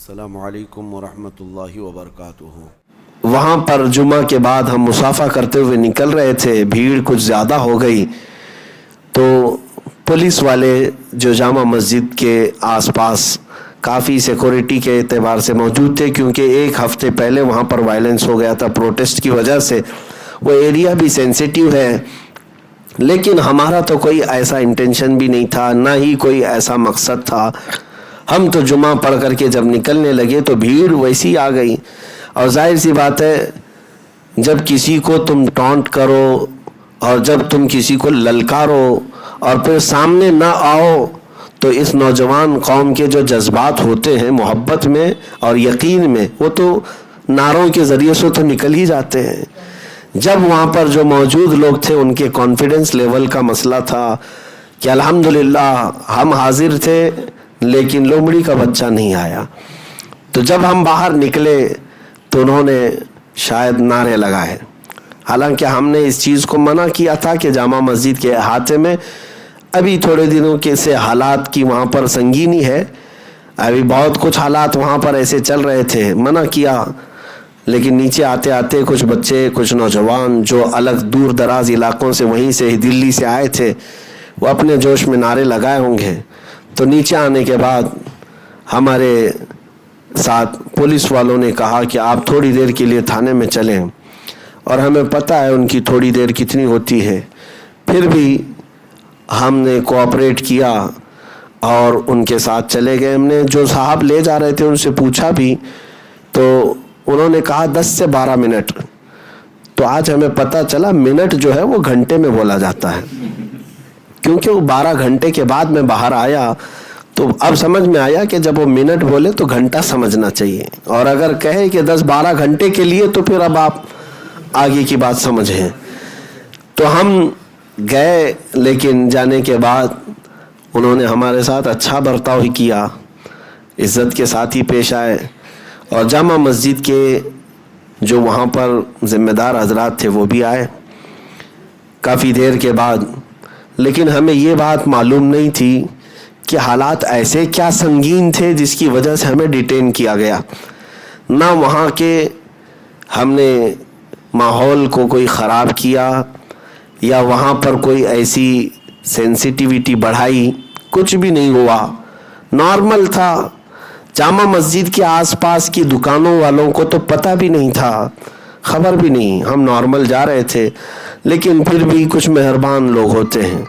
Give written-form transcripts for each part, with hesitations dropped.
السلام علیکم ورحمۃ اللہ وبرکاتہ۔ وہاں پر جمعہ کے بعد ہم مسافہ کرتے ہوئے نکل رہے تھے، بھیڑ کچھ زیادہ ہو گئی تو پولیس والے جو جامع مسجد کے آس پاس کافی سیکورٹی کے اعتبار سے موجود تھے، کیونکہ ایک ہفتے پہلے وہاں پر وائلنس ہو گیا تھا پروٹیسٹ کی وجہ سے، وہ ایریا بھی سینسیٹیو ہے، لیکن ہمارا تو کوئی ایسا انٹینشن بھی نہیں تھا، نہ ہی کوئی ایسا مقصد تھا۔ ہم تو جمعہ پڑھ کر کے جب نکلنے لگے تو بھیڑ ویسی آ گئی، اور ظاہر سی بات ہے جب کسی کو تم ٹانٹ کرو اور جب تم کسی کو للکارو اور پھر سامنے نہ آؤ تو اس نوجوان قوم کے جو جذبات ہوتے ہیں محبت میں اور یقین میں، وہ تو نعروں کے ذریعے سے تو نکل ہی جاتے ہیں۔ جب وہاں پر جو موجود لوگ تھے ان کے کانفیڈنس لیول کا مسئلہ تھا کہ الحمدللہ ہم حاضر تھے لیکن لومڑی کا بچہ نہیں آیا، تو جب ہم باہر نکلے تو انہوں نے شاید نعرے لگائے، حالانکہ ہم نے اس چیز کو منع کیا تھا کہ جامع مسجد کے احاطے میں ابھی تھوڑے دنوں کے سے حالات کی وہاں پر سنگینی ہے، ابھی بہت کچھ حالات وہاں پر ایسے چل رہے تھے، منع کیا، لیکن نیچے آتے آتے کچھ بچے، کچھ نوجوان جو الگ دور دراز علاقوں سے وہیں سے دلی سے آئے تھے، وہ اپنے جوش میں نعرے لگائے ہوں گے، تو نیچے آنے کے بعد ہمارے ساتھ پولیس والوں نے کہا کہ آپ تھوڑی دیر کے لیے تھانے میں چلیں، اور ہمیں پتہ ہے ان کی تھوڑی دیر کتنی ہوتی ہے، پھر بھی ہم نے کوآپریٹ کیا اور ان کے ساتھ چلے گئے۔ ہم نے جو صاحب لے جا رہے تھے ان سے پوچھا بھی تو انہوں نے کہا 10 سے 12 منٹ، تو آج ہمیں پتہ چلا منٹ جو ہے وہ گھنٹے میں بولا جاتا ہے، کیونکہ وہ 12 گھنٹے کے بعد میں باہر آیا تو اب سمجھ میں آیا کہ جب وہ منٹ بولے تو گھنٹہ سمجھنا چاہیے، اور اگر کہے کہ 10-12 گھنٹے کے لیے تو پھر اب آپ آگے کی بات سمجھیں۔ تو ہم گئے، لیکن جانے کے بعد انہوں نے ہمارے ساتھ اچھا برتاؤ ہی کیا، عزت کے ساتھ ہی پیش آئے، اور جامع مسجد کے جو وہاں پر ذمہ دار حضرات تھے وہ بھی آئے کافی دیر کے بعد، لیکن ہمیں یہ بات معلوم نہیں تھی کہ حالات ایسے کیا سنگین تھے جس کی وجہ سے ہمیں ڈیٹین کیا گیا، نہ وہاں کے ہم نے ماحول کو کوئی خراب کیا یا وہاں پر کوئی ایسی سینسیٹیویٹی بڑھائی، کچھ بھی نہیں ہوا، نارمل تھا۔ جامع مسجد کے آس پاس کی دکانوں والوں کو تو پتہ بھی نہیں تھا، خبر بھی نہیں، ہم نارمل جا رہے تھے، لیکن پھر بھی کچھ مہربان لوگ ہوتے ہیں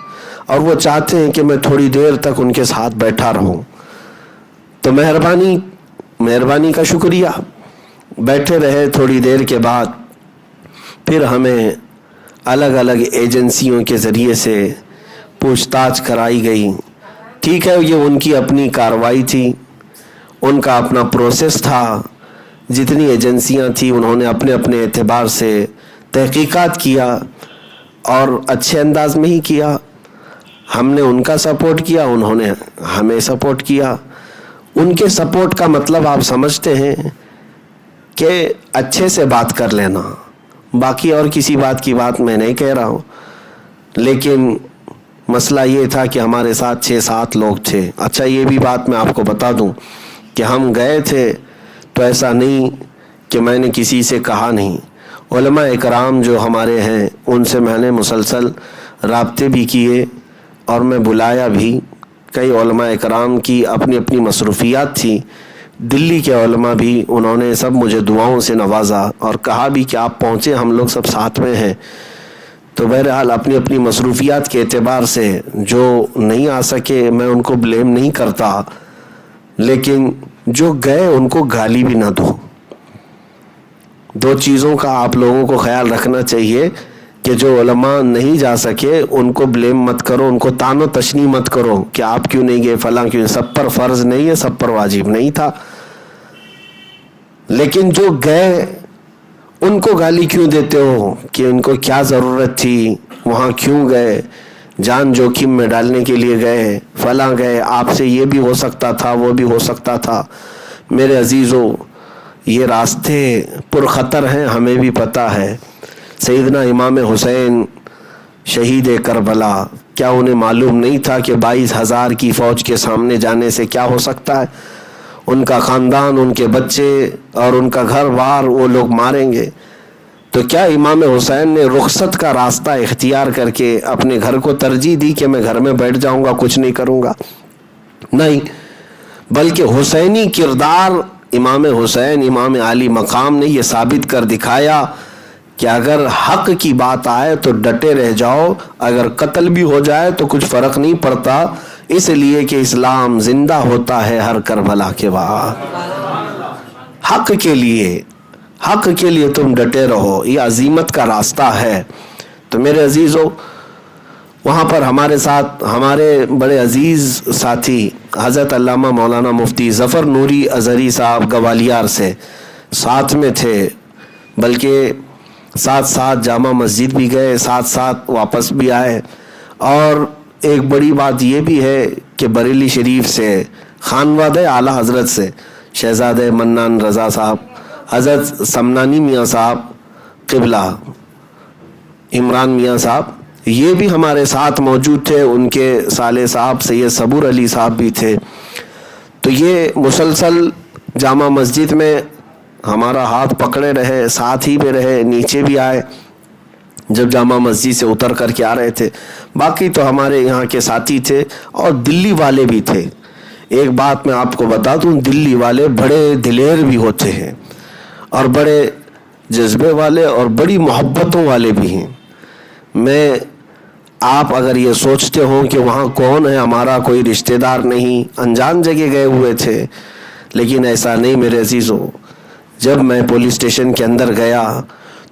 اور وہ چاہتے ہیں کہ میں تھوڑی دیر تک ان کے ساتھ بیٹھا رہوں، تو مہربانی کا شکریہ، بیٹھے رہے۔ تھوڑی دیر کے بعد پھر ہمیں الگ الگ ایجنسیوں کے ذریعے سے پوچھ تاچھ کرائی گئی، ٹھیک ہے یہ ان کی اپنی کارروائی تھی، ان کا اپنا پروسیس تھا، جتنی ایجنسیاں تھیں انہوں نے اپنے اپنے اعتبار سے تحقیقات کیا اور اچھے انداز میں ہی کیا، ہم نے ان کا سپورٹ کیا، انہوں نے ہمیں سپورٹ کیا۔ ان کے سپورٹ کا مطلب آپ سمجھتے ہیں کہ اچھے سے بات کر لینا، باقی اور کسی بات کی بات میں نہیں کہہ رہا ہوں، لیکن مسئلہ یہ تھا کہ ہمارے ساتھ 6-7 لوگ تھے۔ اچھا یہ بھی بات میں آپ کو بتا دوں کہ ہم گئے تھے تو ایسا نہیں کہ میں نے کسی سے کہا نہیں، علماء اکرام جو ہمارے ہیں ان سے میں نے مسلسل رابطے بھی کیے اور میں بلایا بھی، کئی علماء اکرام کی اپنی اپنی مصروفیات تھی، دلی کے علماء بھی انہوں نے سب مجھے دعاؤں سے نوازا اور کہا بھی کہ آپ پہنچے، ہم لوگ سب ساتھ میں ہیں، تو بہرحال اپنی اپنی مصروفیات کے اعتبار سے جو نہیں آ سکے میں ان کو بلیم نہیں کرتا، لیکن جو گئے ان کو گالی بھی نہ دو۔ 2 چیزوں کا آپ لوگوں کو خیال رکھنا چاہیے کہ جو علماء نہیں جا سکے ان کو بلیم مت کرو، ان کو تان و تشنیع مت کرو کہ آپ کیوں نہیں گئے، فلاں کیوں، سب پر فرض نہیں ہے، سب پر واجب نہیں تھا، لیکن جو گئے ان کو گالی کیوں دیتے ہو کہ ان کو کیا ضرورت تھی، وہاں کیوں گئے، جان جوخم میں ڈالنے کے لیے گئے، فلاں گئے، آپ سے یہ بھی ہو سکتا تھا وہ بھی ہو سکتا تھا۔ میرے عزیزوں یہ راستے پرخطر ہیں، ہمیں بھی پتہ ہے۔ سیدنا امام حسین شہید کربلا، کیا انہیں معلوم نہیں تھا کہ 22,000 کی فوج کے سامنے جانے سے کیا ہو سکتا ہے؟ ان کا خاندان، ان کے بچے اور ان کا گھر بار وہ لوگ ماریں گے، تو کیا امام حسین نے رخصت کا راستہ اختیار کر کے اپنے گھر کو ترجیح دی کہ میں گھر میں بیٹھ جاؤں گا، کچھ نہیں کروں گا؟ نہیں، بلکہ حسینی کردار امام حسین، امام عالی مقام نے یہ ثابت کر دکھایا کہ اگر حق کی بات آئے تو ڈٹے رہ جاؤ، اگر قتل بھی ہو جائے تو کچھ فرق نہیں پڑتا، اس لیے کہ اسلام زندہ ہوتا ہے ہر کربلا کے بعد۔ حق کے لیے تم ڈٹے رہو، یہ عزیمت کا راستہ ہے۔ تو میرے عزیزو، وہاں پر ہمارے ساتھ ہمارے بڑے عزیز ساتھی حضرت علامہ مولانا مفتی ظفر نوری ازہری صاحب گوالیار سے ساتھ میں تھے، بلکہ ساتھ ساتھ جامع مسجد بھی گئے، ساتھ ساتھ واپس بھی آئے۔ اور ایک بڑی بات یہ بھی ہے کہ بریلی شریف سے خانوادہ اعلیٰ حضرت سے شہزادہ منان رضا صاحب، حضرت سمنانی میاں صاحب قبلہ، عمران میاں صاحب، یہ بھی ہمارے ساتھ موجود تھے، ان کے سالے صاحب سید صبور علی صاحب بھی تھے۔ تو یہ مسلسل جامع مسجد میں ہمارا ہاتھ پکڑے رہے، ساتھ ہی میں رہے، نیچے بھی آئے جب جامع مسجد سے اتر کر کے آ رہے تھے۔ باقی تو ہمارے یہاں کے ساتھی تھے اور دلی والے بھی تھے۔ ایک بات میں آپ کو بتا دوں، دلی والے بڑے دلیر بھی ہوتے ہیں اور بڑے جذبے والے اور بڑی محبتوں والے بھی ہیں۔ آپ اگر یہ سوچتے ہو کہ وہاں کون ہے، ہمارا کوئی رشتہ دار نہیں، انجان جگہ گئے ہوئے تھے، لیکن ایسا نہیں میرے عزیزو۔ جب میں پولیس اسٹیشن کے اندر گیا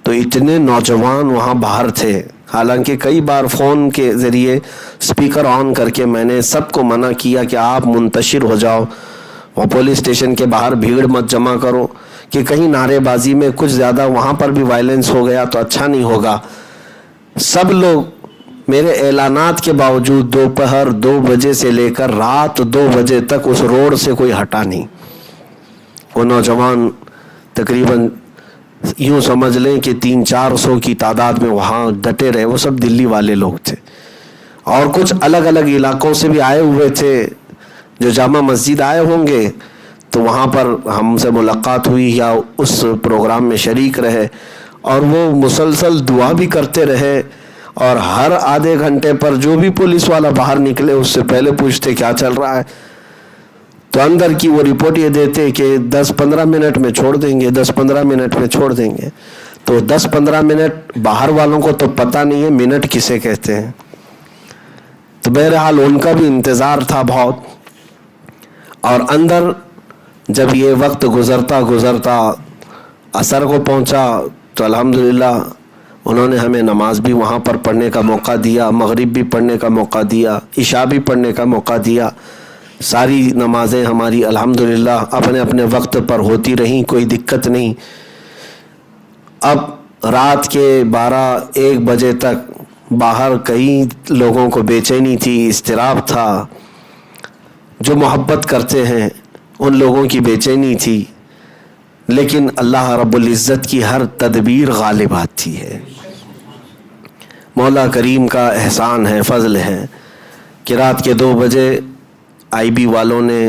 تو اتنے نوجوان وہاں باہر تھے، حالانکہ کئی بار فون کے ذریعے سپیکر آن کر کے میں نے سب کو منع کیا کہ آپ منتشر ہو جاؤ، وہ پولیس اسٹیشن کے باہر بھیڑ مت جمع کرو، کہ کہیں نعرے بازی میں کچھ زیادہ وہاں پر بھی وائلنس ہو گیا تو اچھا نہیں ہوگا۔ سب لوگ میرے اعلانات کے باوجود دوپہر 2 بجے سے لے کر رات 2 بجے تک اس روڈ سے کوئی ہٹا نہیں۔ وہ نوجوان تقریباً یوں سمجھ لیں کہ 300-400 کی تعداد میں وہاں ڈٹے رہے، وہ سب دلی والے لوگ تھے، اور کچھ الگ الگ علاقوں سے بھی آئے ہوئے تھے جو جامع مسجد آئے ہوں گے، تو وہاں پر ہم سے ملاقات ہوئی یا اس پروگرام میں شریک رہے، اور وہ مسلسل دعا بھی کرتے رہے، اور ہر آدھے گھنٹے پر جو بھی پولیس والا باہر نکلے اس سے پہلے پوچھتے کیا چل رہا ہے، تو اندر کی وہ رپورٹ یہ دیتے کہ 10-15 منٹ میں چھوڑ دیں گے، 10-15 منٹ میں چھوڑ دیں گے۔ تو 10-15 منٹ باہر والوں کو تو پتہ نہیں ہے منٹ کسے کہتے ہیں، تو بہرحال ان کا بھی انتظار تھا بہت۔ اور اندر جب یہ وقت گزرتا گزرتا عصر کو پہنچا تو الحمدللہ انہوں نے ہمیں نماز بھی وہاں پر پڑھنے کا موقع دیا، مغرب بھی پڑھنے کا موقع دیا، عشاء بھی پڑھنے کا موقع دیا۔ ساری نمازیں ہماری الحمدللہ اپنے اپنے وقت پر ہوتی رہیں، کوئی دقت نہیں۔ اب رات کے 12-1 بجے تک باہر کئی لوگوں کو بے چینی تھی، اضطراب تھا، جو محبت کرتے ہیں ان لوگوں کی بے چینی تھی، لیکن اللہ رب العزت کی ہر تدبیر غالب آتی ہے۔ مولا کریم کا احسان ہے، فضل ہے کہ رات کے 2 بجے آئی بی والوں نے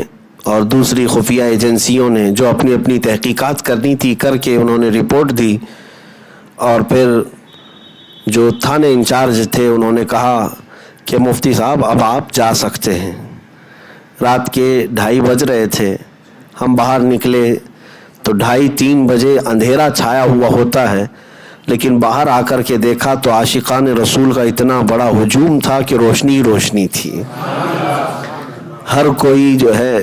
اور دوسری خفیہ ایجنسیوں نے جو اپنی اپنی تحقیقات کرنی تھی کر کے انہوں نے رپورٹ دی، اور پھر جو تھانے انچارج تھے انہوں نے کہا کہ مفتی صاحب اب آپ جا سکتے ہیں۔ رات کے 2:30 بج رہے تھے، ہم باہر نکلے تو 2:30-3 بجے اندھیرا چھایا ہوا ہوتا ہے، لیکن باہر آ کر کے دیکھا تو عاشقان رسول کا اتنا بڑا ہجوم تھا کہ روشنی روشنی تھی، ہر کوئی جو ہے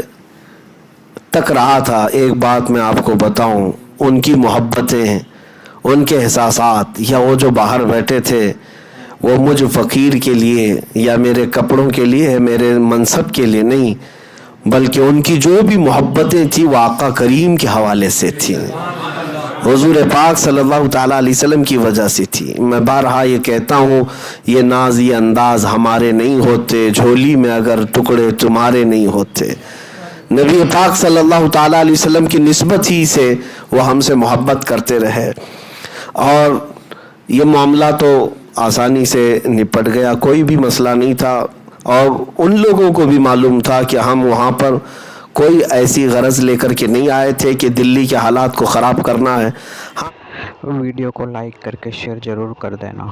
تک رہا تھا۔ ایک بات میں آپ کو بتاؤں، ان کی محبتیں، ان کے احساسات، یا وہ جو باہر بیٹھے تھے وہ مجھ فقیر کے لیے یا میرے کپڑوں کے لیے، میرے منصب کے لیے نہیں، بلکہ ان کی جو بھی محبتیں تھیں وہ آقا کریم کے حوالے سے تھیں، حضور پاک صلی اللہ تعالیٰ علیہ وسلم کی وجہ سے تھی۔ میں بارہا یہ کہتا ہوں، یہ ناز یہ انداز ہمارے نہیں ہوتے، جھولی میں اگر ٹکڑے تمہارے نہیں ہوتے۔ نبی پاک صلی اللہ تعالیٰ علیہ وسلم کی نسبت ہی سے وہ ہم سے محبت کرتے رہے، اور یہ معاملہ تو آسانی سے نپٹ گیا، کوئی بھی مسئلہ نہیں تھا، اور ان لوگوں کو بھی معلوم تھا کہ ہم وہاں پر کوئی ایسی غرض لے کر کے نہیں آئے تھے کہ دلی کے حالات کو خراب کرنا ہے۔ ویڈیو کو لائک کر کے شیئر ضرور کر دینا۔